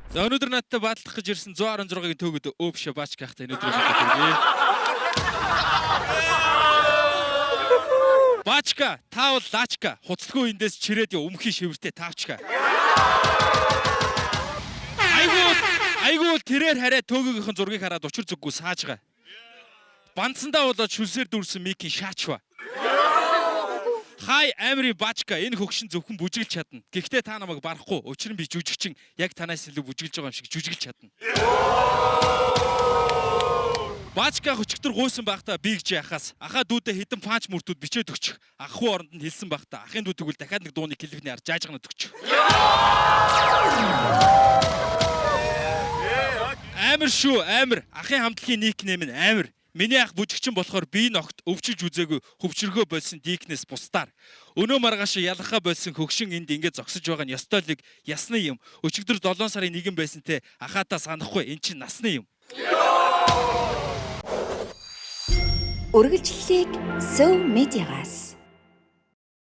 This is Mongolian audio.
За өнөөдөр надтай баадлах гэж ирсэн 116-гийн төөгөд өөбшө баачка хахтай өнөөдөр хүргэе. Баачка, таавал лаачка, хуцалгүй эндээс чирээд өмхийн шивэртэй таавчка. Айгуул тэрээр хараа төөгөөгийнхэн зургийг хараад учир зүггүй саажгаа. Бандсандаа болоод шүлсээр дүүрсэн Мики шаачва. Хай амри баачка энэ хөгшин зөвхөн бүжиглж чадна. Гэхдээ та намайг барахгүй. Учир нь би жүжигчин яг танаас илүү бүжиглж байгаа юм шиг жүжиглж чадна. Баачка өчигдөр гуйсан байхдаа би гэж яхаас ахаа дүүдээ хідэн панч мөртүүд бичээд өгчих. Аххуу оронд нь хэлсэн байхдаа ахын дүү тэгвэл дахиад нэг дууны клипний харж заажганаад өгчих. Амир шүү, амир. Ахын хамтлагийн никнейм нь амир. Миний ах бүжигчин болохоор би ногт өвчилж үзээгүй хөвчргөө болсон дикнес бусдаар. Өнөө маргааш ялахаа болсон хөгшин энд ингэж зогсож байгаа нь ёстой л ясны юм. Өчигдөр 7 сарын 1 байсан те ахаатаа санахгүй эн чинь насны юм. Үргэлжлэлийг Сөв Медиагаас